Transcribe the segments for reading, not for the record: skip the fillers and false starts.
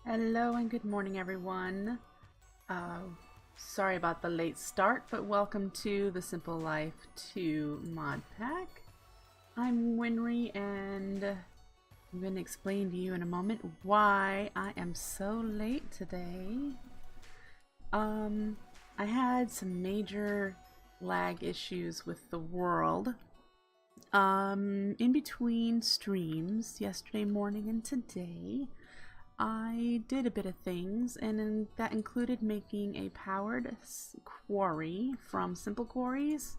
Hello and good morning, everyone. Sorry about the late start, but welcome to the Simple Life 2 mod pack. I'm Winry, and I'm going to explain to you in a moment why I am so late today. I had some major lag issues with the world. In between streams yesterday morning and today, I did a bit of things, and that included making a powered quarry from Simple Quarries.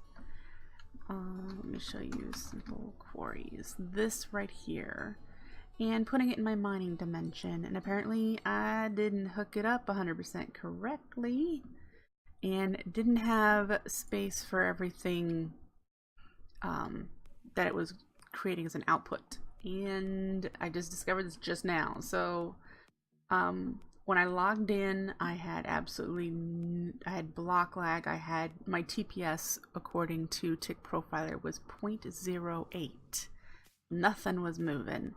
Let me show you Simple Quarries. This right here. And putting it in my mining dimension. And apparently I didn't hook it up 100% correctly. And didn't have space for everything that it was creating as an output. And I just discovered this just now. So when I logged in, I had block lag. I had my TPS, according to Tick Profiler, was 0.08. Nothing was moving.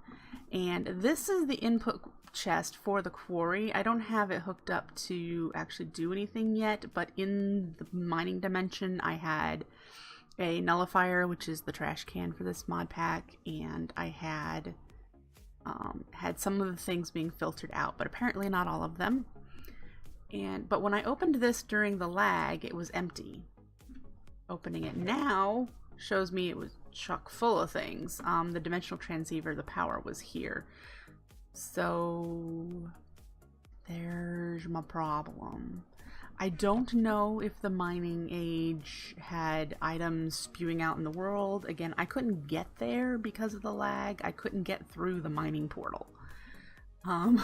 And this is the input chest for the quarry. I don't have it hooked up to actually do anything yet, but in the mining dimension, I had a nullifier, which is the trash can for this mod pack, and I had some of the things being filtered out, but apparently not all of them. But when I opened this during the lag, it was empty. Opening it now shows me it was chock full of things. The dimensional transceiver, the power was here. So there's my problem. I don't know if the mining age had items spewing out in the world. Again, I couldn't get there because of the lag. I couldn't get through the mining portal. I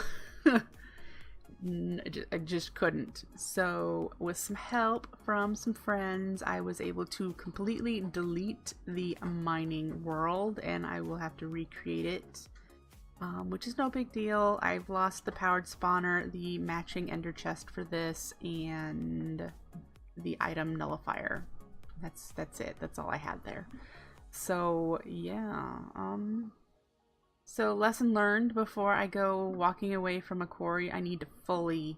just couldn't. So with some help from some friends, I was able to completely delete the mining world, and I will have to recreate it. Which is no big deal. I've lost the powered spawner, the matching ender chest for this, and the item nullifier. That's it. That's all I had there. So yeah. So lesson learned: before I go walking away from a quarry, I need to fully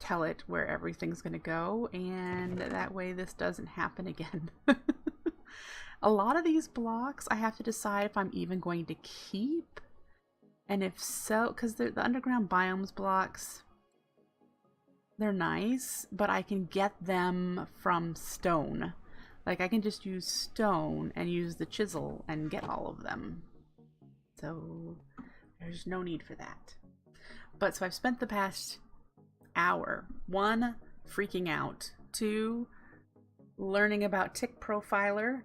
tell it where everything's gonna go, and that way this doesn't happen again. A lot of these blocks I have to decide if I'm even going to keep. And if so, because the underground biomes blocks, they're nice, but I can get them from stone. Like, I can just use stone and use the chisel and get all of them. So there's no need for that. But so I've spent the past hour, 1, freaking out, 2, learning about Tick Profiler,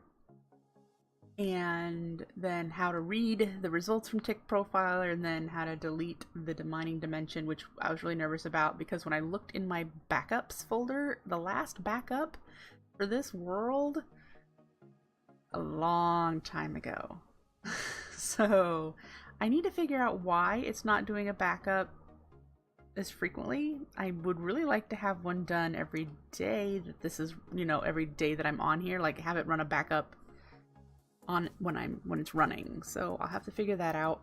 and then how to read the results from Tick Profiler, and then how to delete the mining dimension, which I was really nervous about because when I looked in my backups folder, the last backup for this world, a long time ago. So I need to figure out why it's not doing a backup as frequently. I would really like to have one done every day that this is, every day that I'm on here, like have it run a backup on when it's running. So I'll have to figure that out.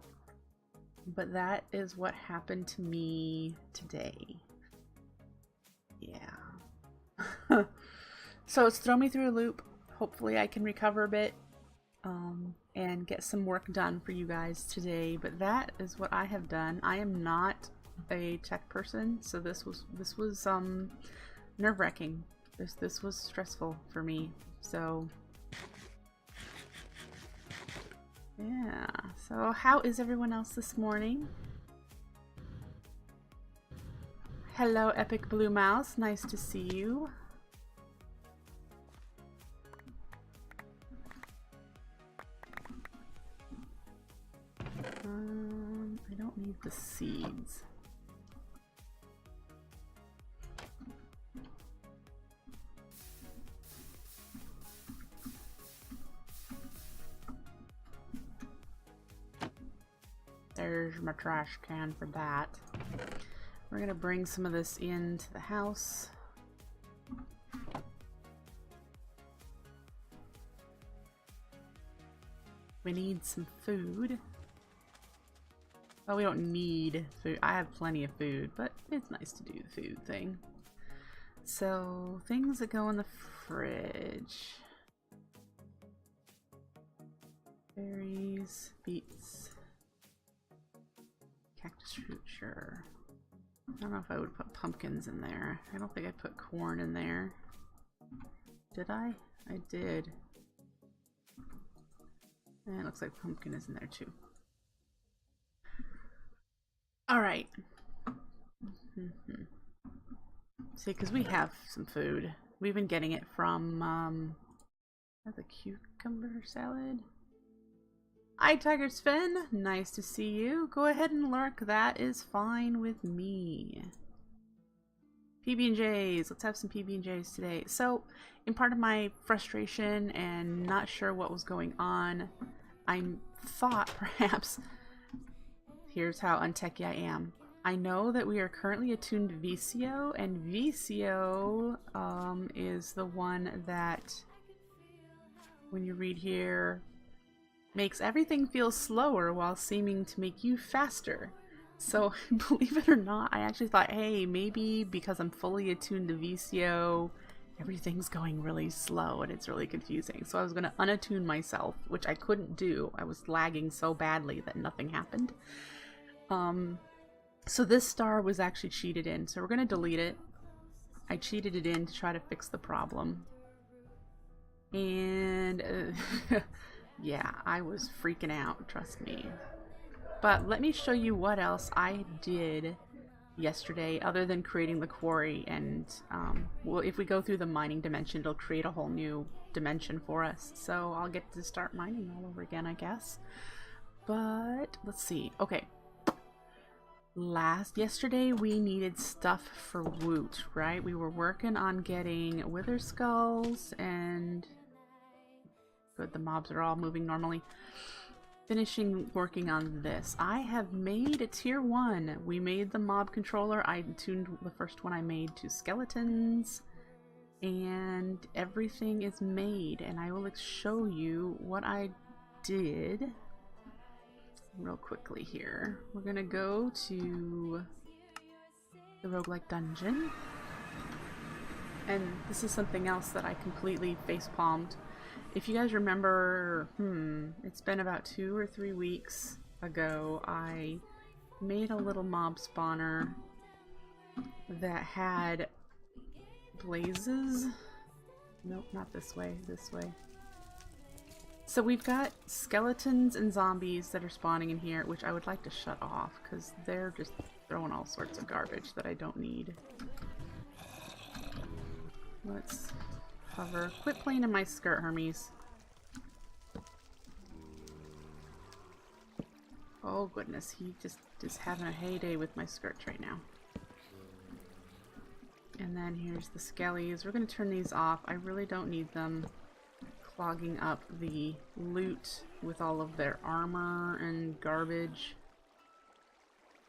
But that is what happened to me today. Yeah. So it's thrown me through a loop. Hopefully I can recover a bit and get some work done for you guys today. But that is what I have done. I am not a tech person, so this was nerve-wracking. This was stressful for me. So yeah, so how is everyone else this morning? Hello, Epic Blue Mouse. Nice to see you. I don't need the seeds. There's my trash can for that. We're gonna bring some of this into the house. We need some food. Oh, we don't need food. I have plenty of food, but it's nice to do the food thing. So, things that go in the fridge. Berries, beets, cactus fruit, sure. I don't know if I would put pumpkins in there. I don't think I put corn in there. Did I? I did. And it looks like pumpkin is in there too. Alright. See, because we have some food. We've been getting it from, the cucumber salad. Hi, Tiger's Fin. Nice to see you. Go ahead and lurk. That is fine with me. PB&Js. Let's have some PB&Js today. So, in part of my frustration and not sure what was going on, I thought perhaps... Here's how untechy I am. I know that we are currently attuned to VCO, and VCO is the one that, when you read here, makes everything feel slower while seeming to make you faster. So, believe it or not, I actually thought, hey, maybe because I'm fully attuned to VCO, everything's going really slow and it's really confusing. So I was going to unattune myself, which I couldn't do. I was lagging so badly that nothing happened. So this star was actually cheated in, so we're going to delete it. I cheated it in to try to fix the problem. And yeah, I was freaking out, trust me. But let me show you what else I did yesterday other than creating the quarry. And well, if we go through the mining dimension, it'll create a whole new dimension for us. So I'll get to start mining all over again, I guess. But let's see. Okay. Yesterday we needed stuff for Woot, right? We were working on getting wither skulls and good, the mobs are all moving normally. Finishing working on this. I have made a tier 1. We made the mob controller. I tuned the first one I made to skeletons and everything is made, and I will show you what I did real quickly here. We're gonna go to the roguelike dungeon, and this is something else that I completely facepalmed. If you guys remember, it's been about 2 or 3 weeks ago, I made a little mob spawner that had blazes. Nope, not this way, this way. So we've got skeletons and zombies that are spawning in here, which I would like to shut off because they're just throwing all sorts of garbage that I don't need. Let's hover. Quit playing in my skirt, Hermes. Oh goodness, he just is having a heyday with my skirts right now. And then here's the skellies. We're going to turn these off. I really don't need them clogging up the loot with all of their armor and garbage.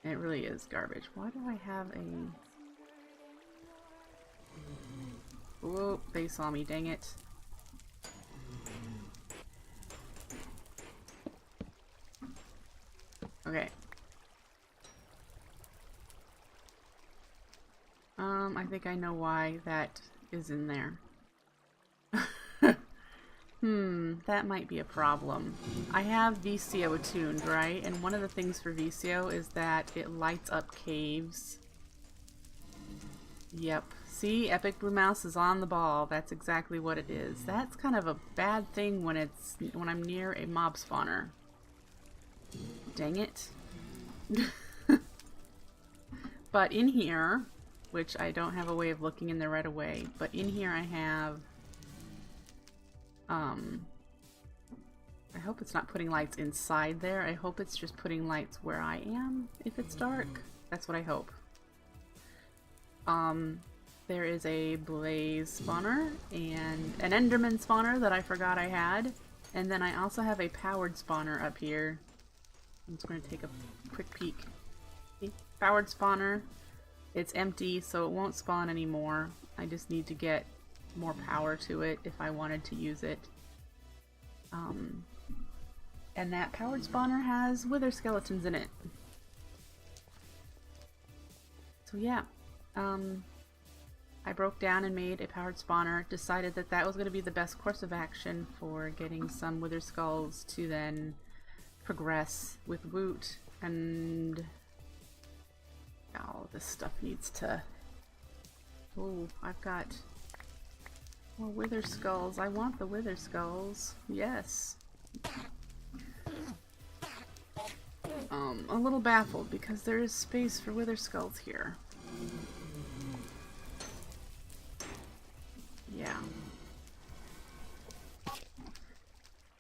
It really is garbage. Why do I have a... Whoa, they saw me, dang it. Okay. I think I know why that is in there. That might be a problem. I have VCO attuned, right? And one of the things for VCO is that it lights up caves. Yep. See, Epic Blue Mouse is on the ball. That's exactly what it is. That's kind of a bad thing when I'm near a mob spawner. Dang it. But in here, which I don't have a way of looking in there right away, but in here I have I hope it's not putting lights inside there. I hope it's just putting lights where I am if it's dark. That's what I hope. There is a blaze spawner and an enderman spawner that I forgot I had. And then I also have a powered spawner up here. I'm just going to take a quick peek. See? Powered spawner. It's empty, so it won't spawn anymore. I just need to get more power to it if I wanted to use it. And that powered spawner has wither skeletons in it. So yeah, I broke down and made a powered spawner, decided that that was going to be the best course of action for getting some wither skulls to then progress with Woot, and all this stuff needs to... Oh, I've got more wither skulls. I want the wither skulls. Yes. A little baffled because there is space for wither skulls here. Yeah.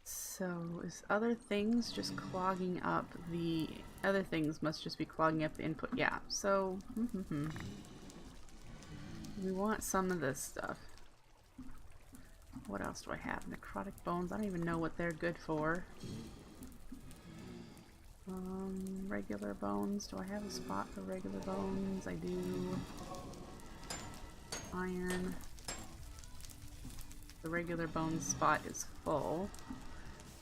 So is other things just clogging up the... Other things must just be clogging up the input. Yeah, so... We want some of this stuff. What else do I have? Necrotic bones. I don't even know what they're good for. Regular bones. Do I have a spot for regular bones? I do. Iron. The regular bones spot is full.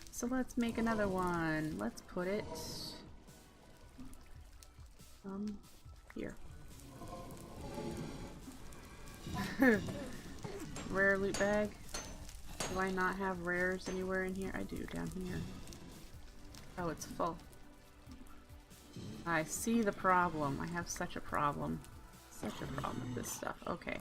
So let's make another one. Let's put it here. Rare loot bag. Do I not have rares anywhere in here? I do, down here. Oh, it's full. I see the problem. I have such a problem. Such a problem with this stuff. Okay.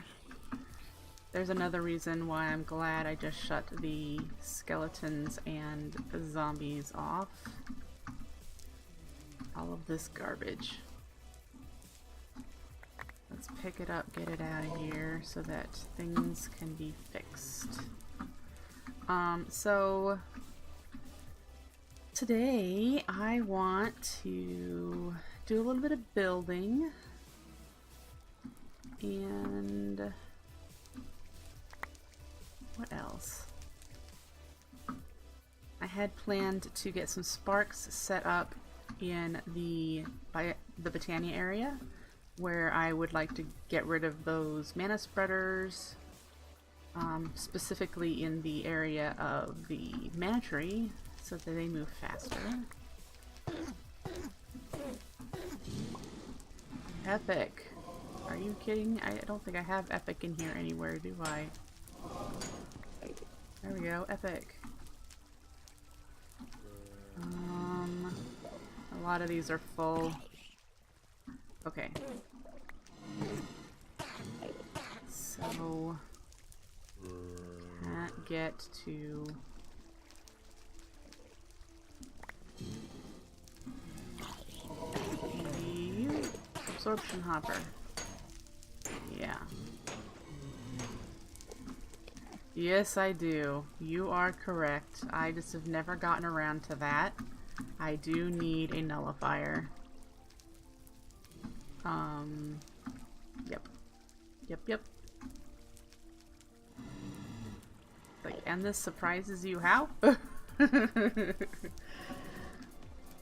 There's another reason why I'm glad I just shut the skeletons and zombies off. All of this garbage. Let's pick it up, get it out of here so that things can be fixed. So today I want to do a little bit of building, and what else? I had planned to get some sparks set up in the Botania area, where I would like to get rid of those mana spreaders, specifically in the area of the mana tree, so that they move faster. Epic! Are you kidding? I don't think I have epic in here anywhere, do I? There we go, epic. A lot of these are full. Okay. So can't get to the absorption hopper. Yeah. Yes, I do. You are correct. I just have never gotten around to that. I do need a nullifier. Yep. Like, and this surprises you how?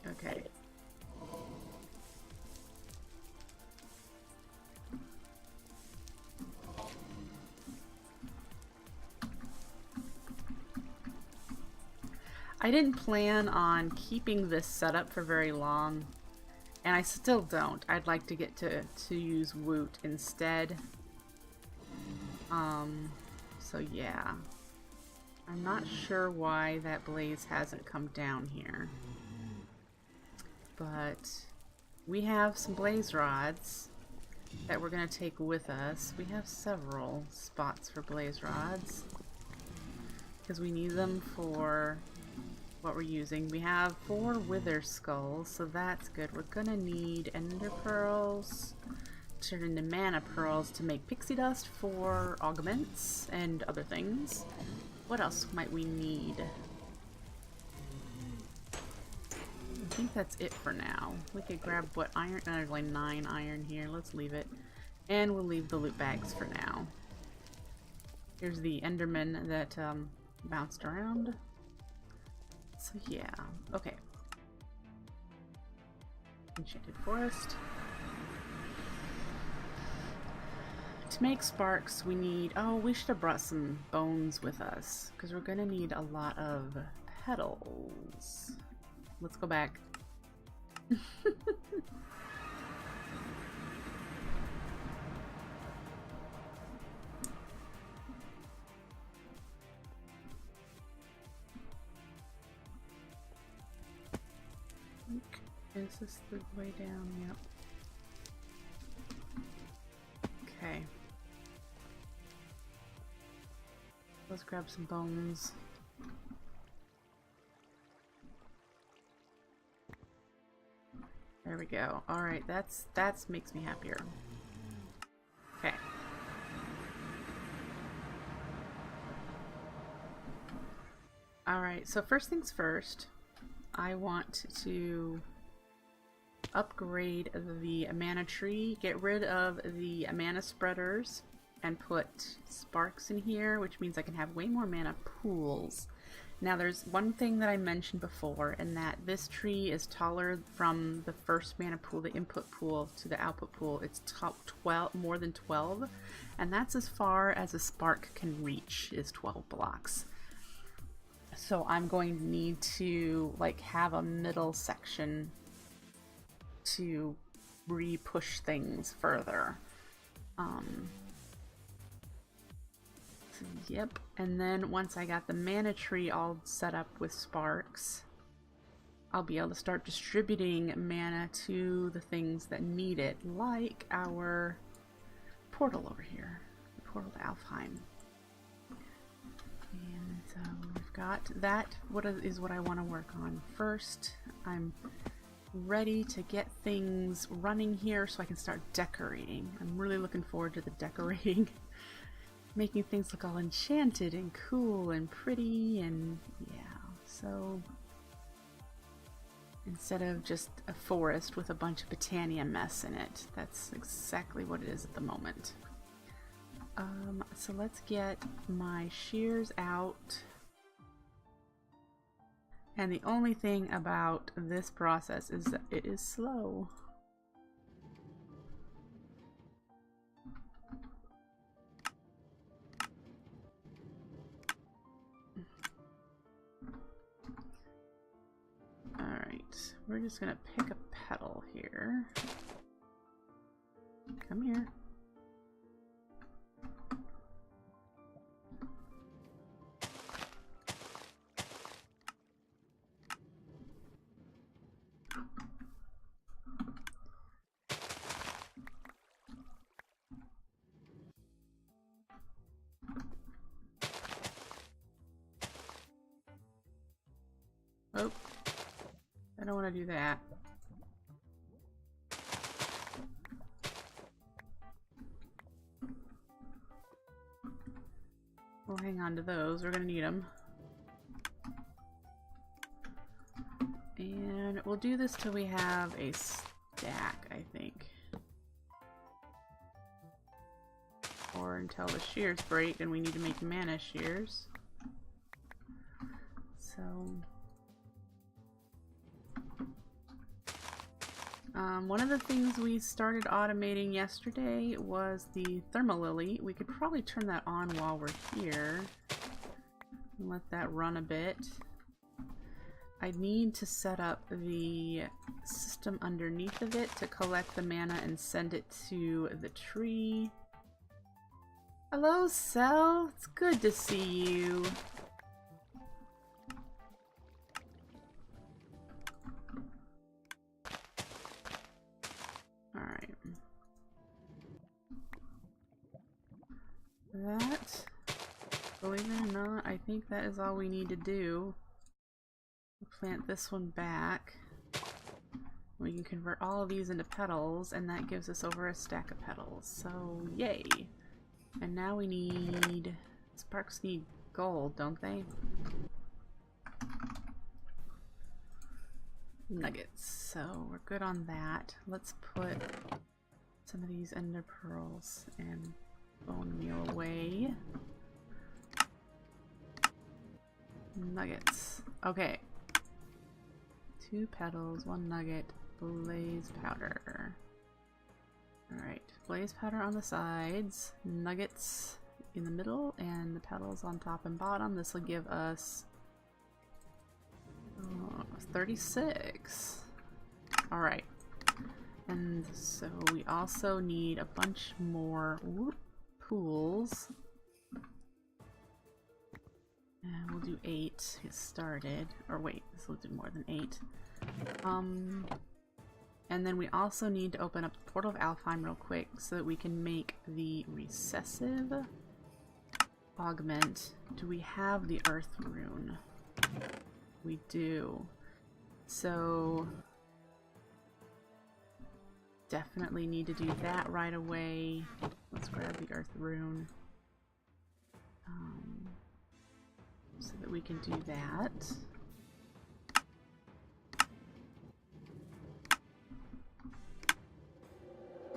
Okay. I didn't plan on keeping this setup for very long, and I still don't. I'd like to get to use Woot instead. So yeah. I'm not sure why that blaze hasn't come down here. But we have some blaze rods that we're going to take with us. We have several spots for blaze rods, because we need them for what we're using. We have 4 wither skulls, so that's good. We're gonna need ender pearls, turn into mana pearls to make pixie dust for augments and other things. What else might we need? I think that's it for now. We could grab what iron? There's like 9 iron here. Let's leave it. And we'll leave the loot bags for now. Here's the enderman that bounced around. So yeah, okay. Enchanted forest. To make sparks, we need... Oh, we should have brought some bones with us, because we're going to need a lot of petals. Let's go back. Is this the way down? Yep. Okay. Let's grab some bones. There we go. Alright, that's makes me happier. Okay. Alright, so first things first, I want to upgrade the mana tree, get rid of the mana spreaders, and put sparks in here, which means I can have way more mana pools. Now there's one thing that I mentioned before, and that this tree is taller from the first mana pool, the input pool, to the output pool. It's more than 12, and that's as far as a spark can reach, is 12 blocks. So I'm going to need to like have a middle section to re-push things further. Yep, and then once I got the mana tree all set up with sparks, I'll be able to start distributing mana to the things that need it, like our portal over here, the portal to Alfheim. And so we've got that. What is what I want to work on first. I'm ready to get things running here so I can start decorating. I'm really looking forward to the decorating. Making things look all enchanted and cool and pretty, and yeah, so instead of just a forest with a bunch of Botania mess in it, that's exactly what it is at the moment. So let's get my shears out. And the only thing about this process is that it is slow. Alright, we're just gonna pick a petal here. Come here. Oh, I don't want to do that. We'll hang on to those. We're going to need them. And we'll do this till we have a stack, I think. Or until the shears break and we need to make mana shears. So... one of the things we started automating yesterday was the Thermalily. We could probably turn that on while we're here and let that run a bit. I need to set up the system underneath of it to collect the mana and send it to the tree. Hello, Cell. It's good to see you. Alright. That, believe it or not, I think that is all we need to do. We'll plant this one back. We can convert all of these into petals, and that gives us over a stack of petals. So, yay! And now we need... Sparks need gold, don't they? Nuggets. So we're good on that. Let's put some of these ender pearls and bone meal away. Nuggets. Okay. 2 petals, 1 nugget, blaze powder. Alright, blaze powder on the sides, nuggets in the middle, and the petals on top and bottom. This will give us 36. Alright. And so we also need a bunch more pools. And we'll do 8 to get started. Or wait, this will do more than 8. And then we also need to open up the Portal of Alfheim real quick so that we can make the recessive augment. Do we have the Earth rune? We do. So definitely need to do that right away. Let's grab the Earth rune so that we can do that.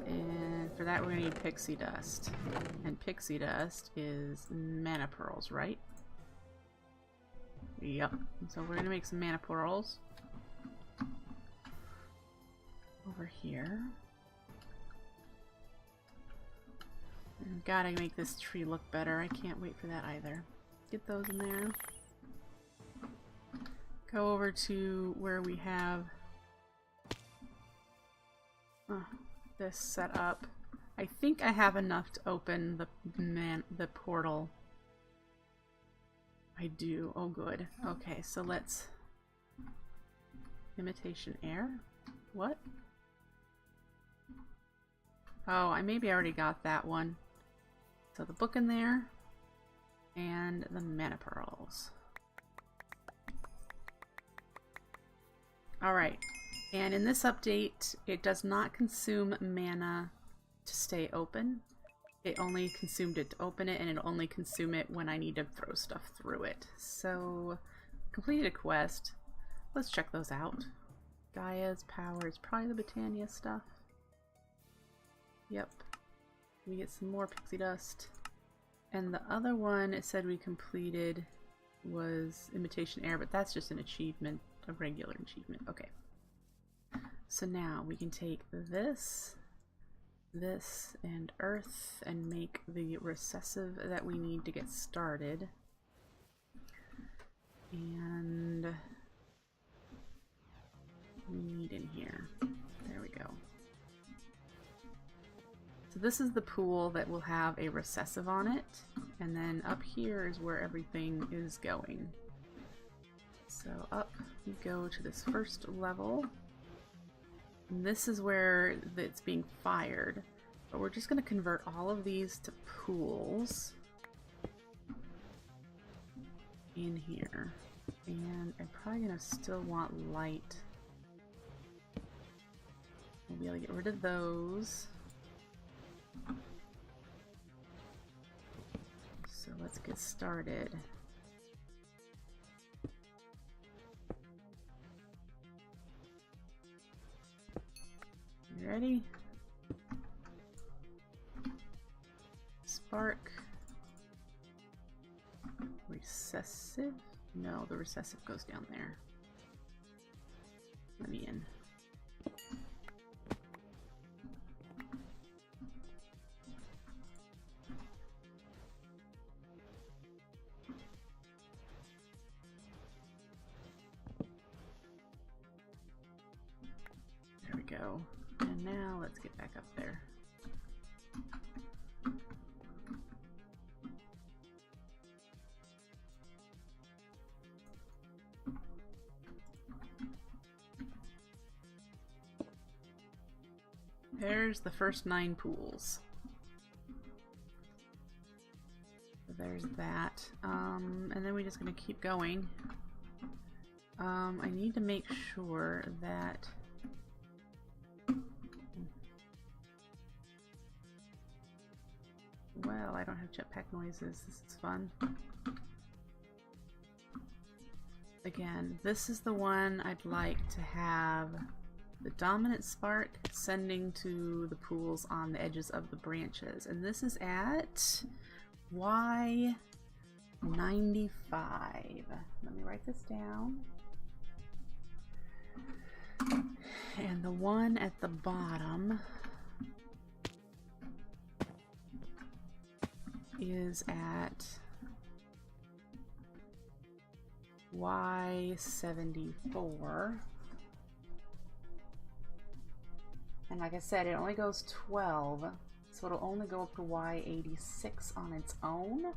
And for that we're going to need pixie dust. And pixie dust is mana pearls, right? Yep. So we're going to make some mana pearls over here. And gotta make this tree look better. I can't wait for that either. Get those in there. Go over to where we have this set up. I think I have enough to open the portal. I do. Oh, good. Okay, so let's... Imitation air? What? Oh, I maybe already got that one. So the book in there, and the mana pearls. Alright, and in this update, it does not consume mana to stay open. It only consumed it to open it, and it'll only consume it when I need to throw stuff through it. So, completed a quest. Let's check those out. Gaia's power is probably the Britannia stuff. Yep. We get some more pixie dust. And the other one it said we completed was Imitation Air, but that's just an achievement, a regular achievement. Okay. So now we can take this, and Earth, and make the recessive that we need to get started. And we need in here. There we go. So this is the pool that will have a recessive on it, and then up here is where everything is going. So up we go to this first level, and this is where it's being fired, but we're just going to convert all of these to pools in here, and I'm probably going to still want light. We'll be able to get rid of those. So let's get started. You ready? Spark. Recessive? No, the recessive goes down there. Let me in. Go. And now let's get back up there. There's the first 9 pools. So there's that. And then we're just going to keep going. I need to make sure that well, I don't have jetpack noises. This is fun. Again, this is the one I'd like to have the dominant spark sending to the pools on the edges of the branches. And this is at Y95. Let me write this down. And the one at the bottom is at Y74. And like I said, it only goes 12, so it'll only go up to Y86 on its own.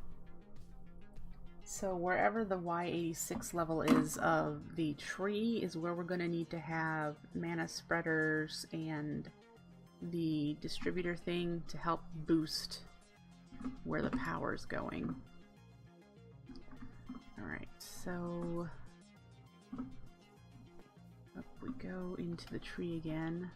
So wherever the Y86 level is of the tree is where we're going to need to have mana spreaders and the distributor thing to help boost where the power is going. Alright, so up we go into the tree again.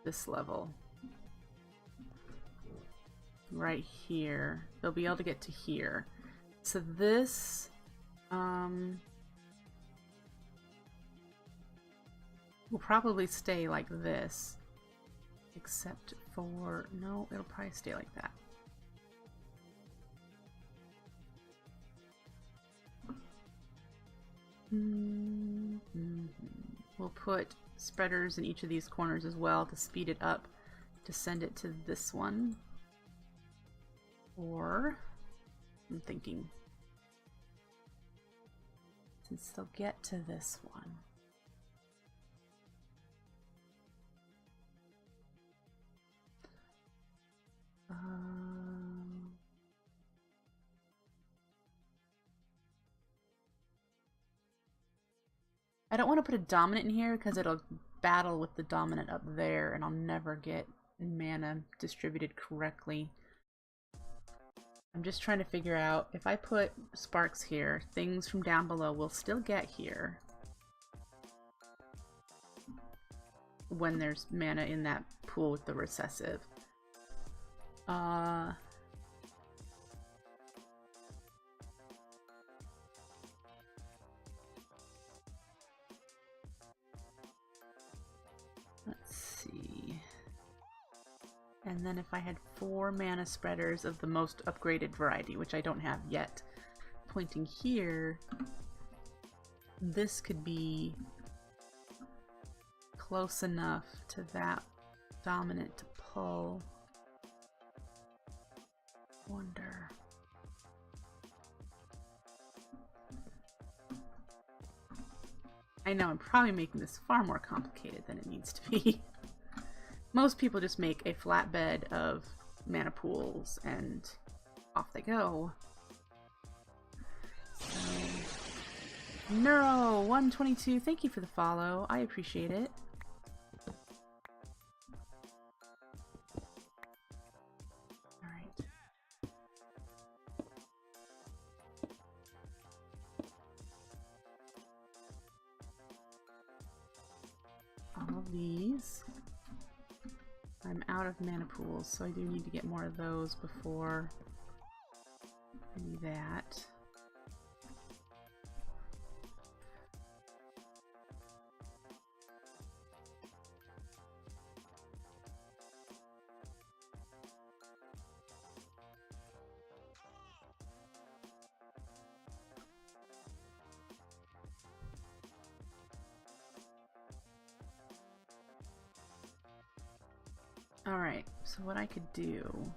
This level. Right here. They'll be able to get to here. So this will probably stay like this. Except for... no, it'll probably stay like that. We'll put spreaders in each of these corners as well to speed it up to send it to this one. Or, I'm thinking, since they'll get to this one. I don't want to put a dominant in here because it'll battle with the dominant up there and I'll never get mana distributed correctly. I'm just trying to figure out, if I put sparks here, things from down below will still get here when there's mana in that pool with the recessive. Let's see. And then if I had 4 mana spreaders of the most upgraded variety, which I don't have yet, pointing here, this could be close enough to that dominant to pull. Wonder. I know I'm probably making this far more complicated than it needs to be. Most people just make a flatbed of mana pools and off they go. So, Neuro122, thank you for the follow. I appreciate it. Alright. All of these. I'm out of mana pools, so I do need to get more of those before I do that. Alright, so what I could do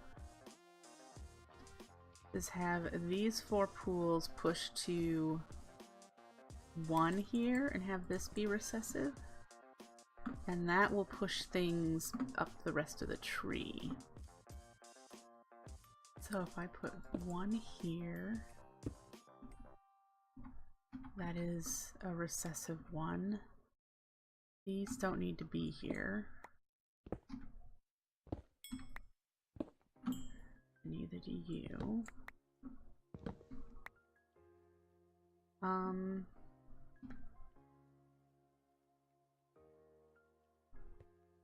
is have these 4 pools pushed to 1 here and have this be recessive. And that will push things up the rest of the tree. So if I put 1 here, that is a recessive 1. These don't need to be here. Neither do you.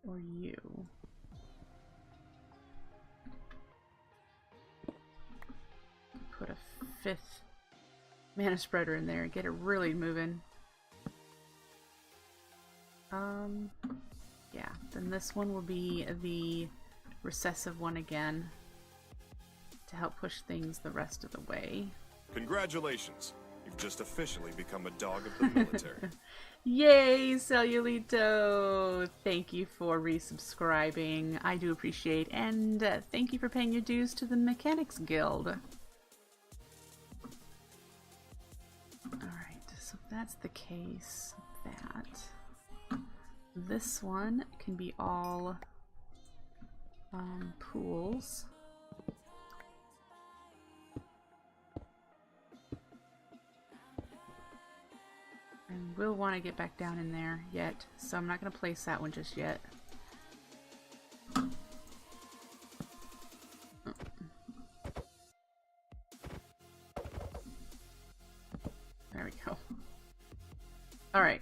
Or you. Put a 5th mana spreader in there and get it really moving. Yeah, then this one will be the recessive one again to help push things the rest of the way. Congratulations! You've just officially become a dog of the military. Yay, Cellulito! Thank you for resubscribing. I do appreciate, and thank you for paying your dues to the Mechanics Guild. that's the case, that this one can be all pools. And we'll want to get back down in there yet, so I'm not going to place that one just yet. There we go. Alright.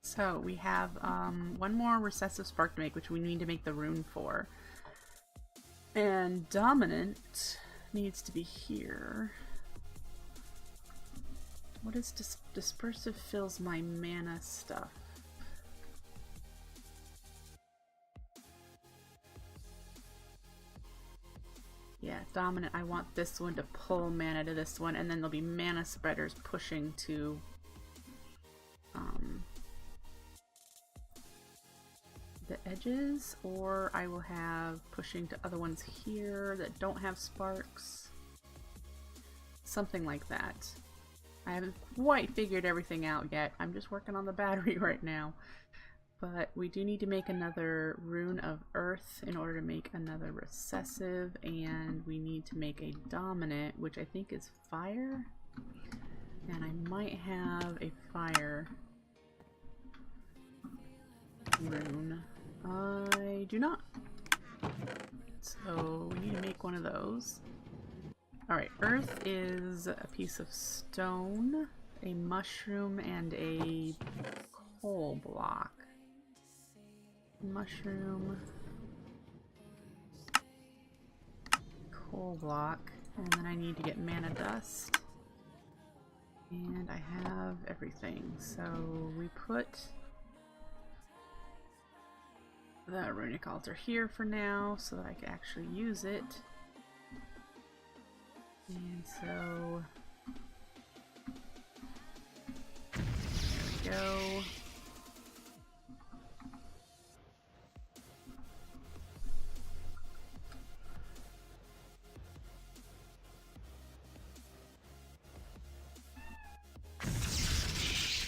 So we have one more recessive spark to make, which we need to make the rune for. And dominant needs to be here. What is dispersive fills my mana stuff? Yeah, dominant, I want this one to pull mana to this one, and then there'll be mana spreaders pushing to the edges, or I will have pushing to other ones here that don't have sparks. Something like that. I haven't quite figured everything out yet. I'm just working on the battery right now. But we do need to make another rune of earth in order to make another recessive, and we need to make a dominant, which I think is fire. And I might have a fire rune. I do not. So we need to make one of those. Alright, earth is a piece of stone, a mushroom, and a coal block. Mushroom, coal block, and then I need to get mana dust. And I have everything, so we put the runic altar here for now so that I can actually use it. And so there we go.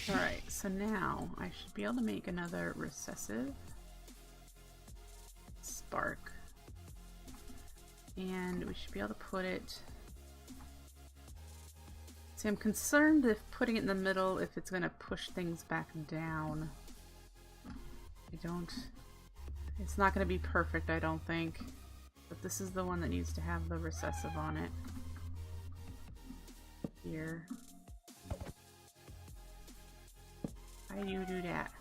Alright, so now I should be able to make another recessive spark. And we should be able to put it... See, I'm concerned if putting it in the middle, if it's going to push things back down. It's not going to be perfect, I don't think. But this is the one that needs to have the recessive on it. Here. How do you do that?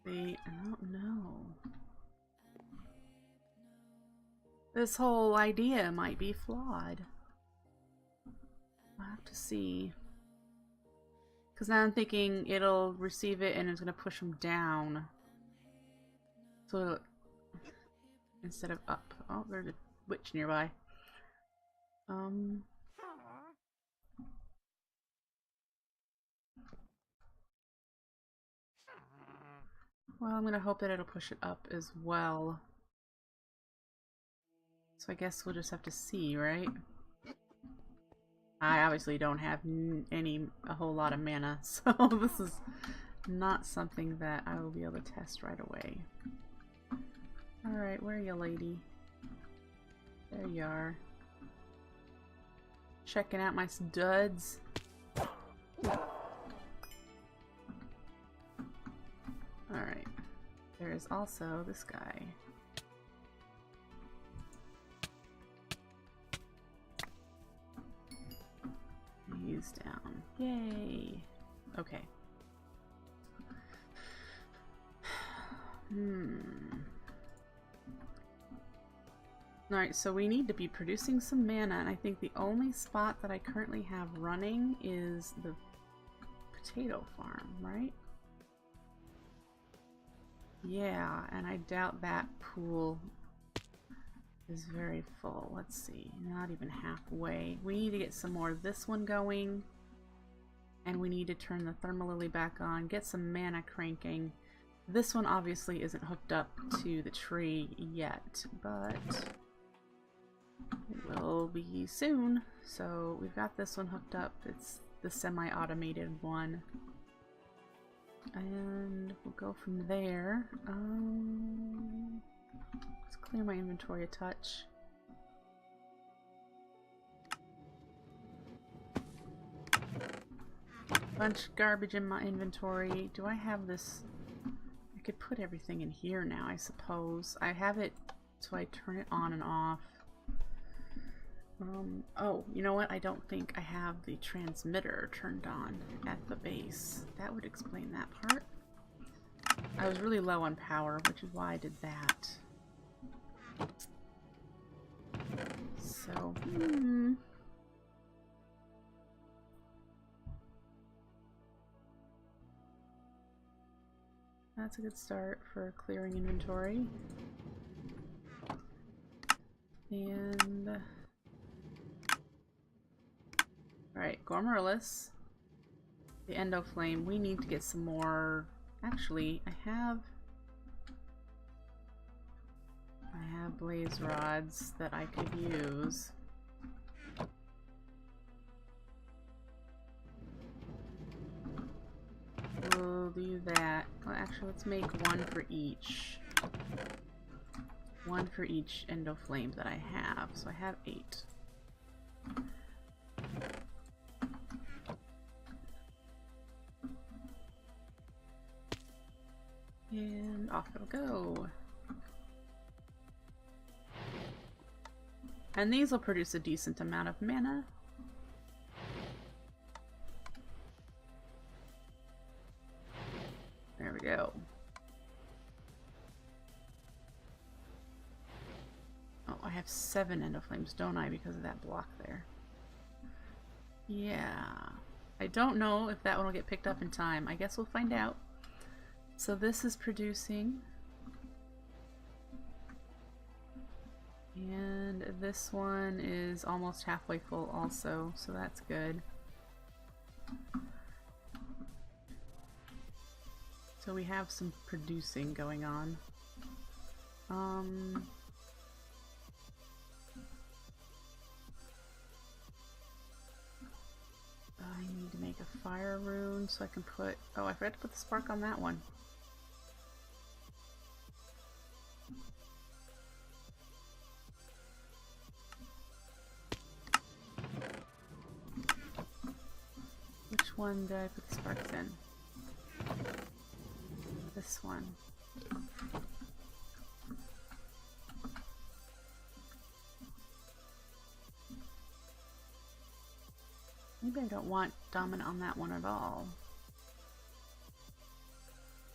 See, I don't know. This whole idea might be flawed. I'll have to see. Because now I'm thinking it'll receive it and it's going to push them down. So instead of up. Oh, there's a witch nearby. Well, I'm gonna hope that it'll push it up as well. So I guess we'll just have to see, right? I obviously don't have a whole lot of mana, so this is not something that I will be able to test right away. Alright, where are you, lady? There you are. Checking out my studs. Alright. There is also this guy. He's down. Yay! Okay. Alright, so we need to be producing some mana, and I think the only spot that I currently have running is the potato farm, right? Yeah, and I doubt that pool is very full. Let's see, not even halfway. We need to get some more of this one going. And we need to turn the thermal lily back on, get some mana cranking. This one obviously isn't hooked up to the tree yet, but it will be soon. So we've got this one hooked up. It's the semi-automated one. And we'll go from there. Let's clear my inventory a touch. Bunch of garbage in my inventory. Do I have this? I could put everything in here now, I suppose. I have it so I turn it on and off. Oh, you know what? I don't think I have the transmitter turned on at the base. That would explain that part. I was really low on power, which is why I did that. So, that's a good start for clearing inventory. And alright, Gormorylus, the Endoflame. We need to get some more. Actually, I have blaze rods that I could use. We'll do that. Well, actually, let's make one for each. One for each Endoflame that I have. So I have 8. And off it'll go. And these will produce a decent amount of mana. There we go. Oh, I have 7 Endoflames, don't I, because of that block there. Yeah. I don't know if that one will get picked up in time. I guess we'll find out. So this is producing. And this one is almost halfway full also, so that's good. So we have some producing going on. I need to make a fire rune so I can put... Oh, I forgot to put the spark on that one. Which one did I put the sparks in? This one. Maybe I don't want dominant on that one at all.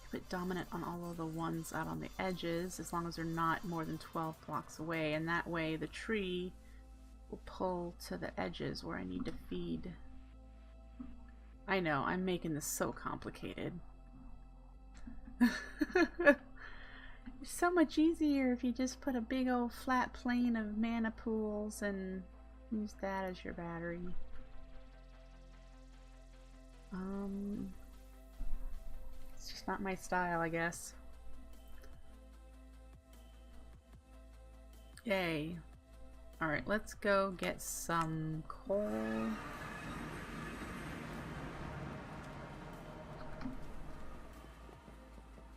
Put dominant on all of the ones out on the edges, as long as they're not more than 12 blocks away, and that way the tree will pull to the edges where I need to feed. I know, I'm making this so complicated. It's so much easier if you just put a big old flat plane of mana pools and use that as your battery. It's just not my style, I guess. Yay. Alright, let's go get some coal.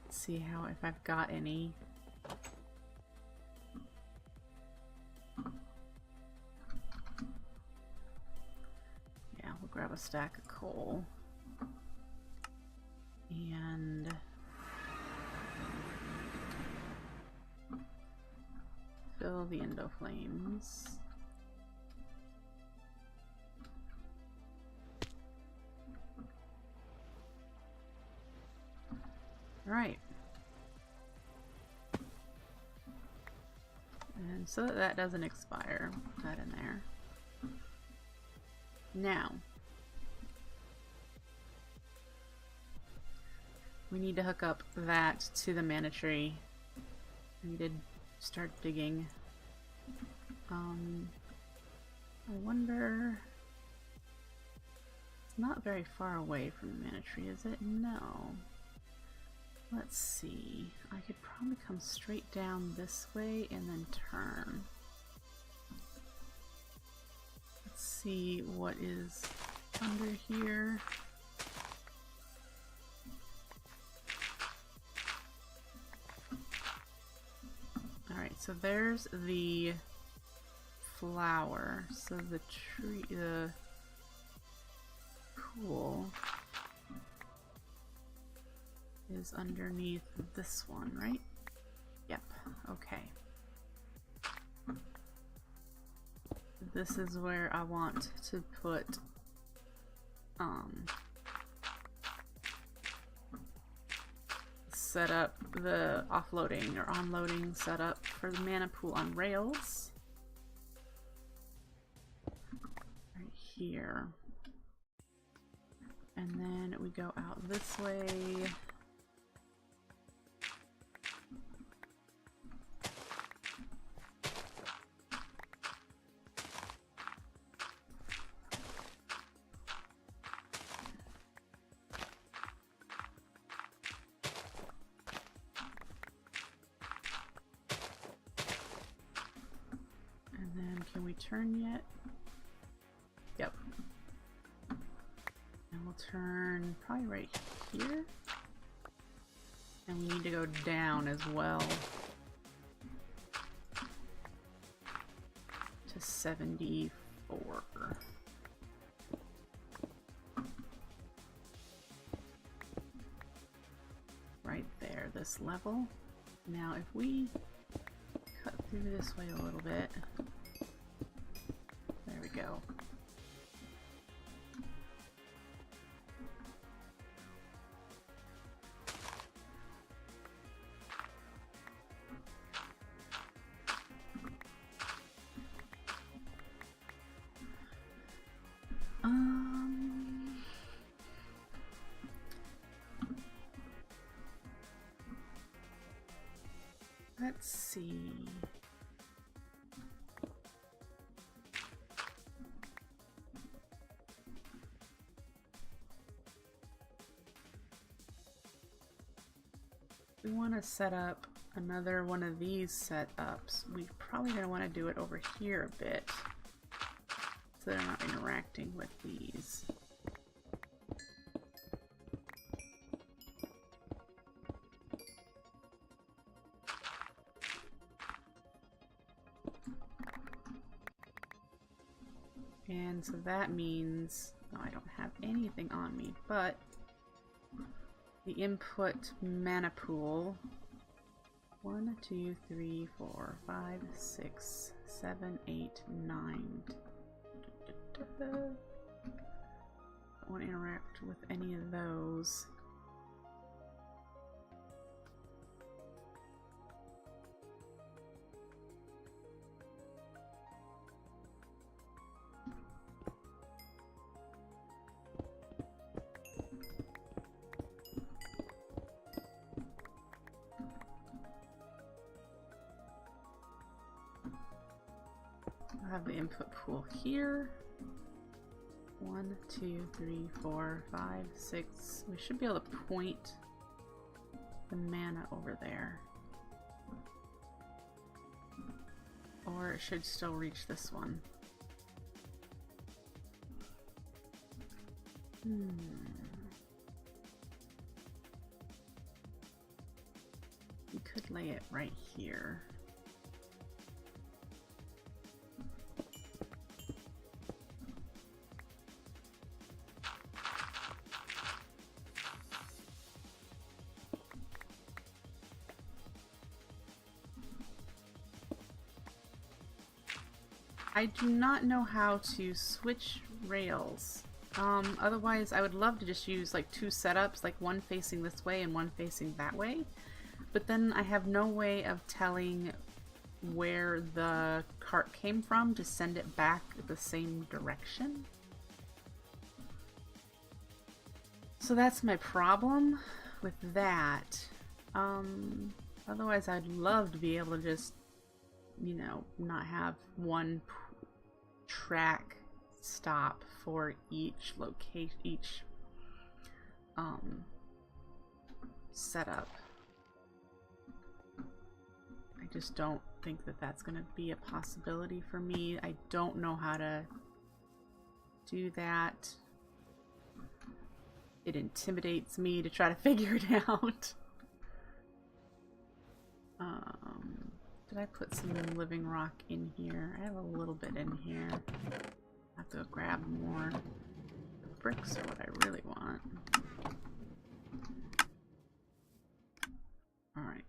Let's see if I've got any. Yeah, we'll grab a stack of coal. And fill the Endoflames. Right. And so that doesn't expire, put that in there. Now, we need to hook up that to the mana tree. We need to start digging. I wonder... not very far away from the mana tree, is it? No. Let's see. I could probably come straight down this way and then turn. Let's see what is under here. Alright, so there's the flower. So the tree, the pool is underneath this one, right? Yep, okay. This is where I want to put set up the offloading or onloading setup for the mana pool on rails. Right here. And then we go out this way. Can we turn yet? Yep. And we'll turn probably right here. And we need to go down as well to 74. Right there, this level. Now if we cut through this way a little bit, there we go. Let's see. We want to set up another one of these setups. We're probably going to want to do it over here a bit so they're not interacting with these. And so that means, no, I don't have anything on me, but the input mana pool, 1, 2, 3, 4, 5, 6, 7, 8, 9. Don't want to interact with any of those. I have the input pool here. 1, 2, 3, 4, 5, 6. We should be able to point the mana over there. Or it should still reach this one. We could lay it right here. I do not know how to switch rails. Otherwise, I would love to just use like two setups, like one facing this way and one facing that way. But then I have no way of telling where the cart came from to send it back the same direction. So that's my problem with that. Otherwise, I'd love to be able to just, you know, not have one track stop for each location, each setup. I just don't think that that's going to be a possibility for me. I don't know how to do that. It intimidates me to try to figure it out. Did I put some living rock in here? I have a little bit in here. I have to go grab more. The bricks are what I really want. Alright.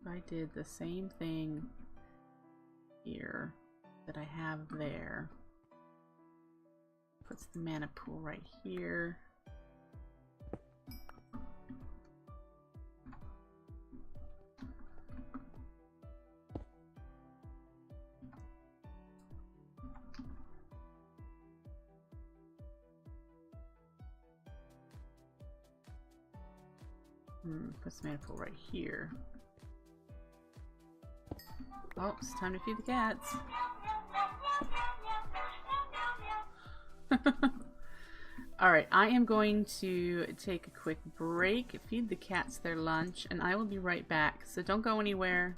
I did the same thing here that I have there. Puts the mana pool right here. Puts the mana pool right here. Oh, it's time to feed the cats. Alright, I am going to take a quick break, feed the cats their lunch, and I will be right back. So don't go anywhere.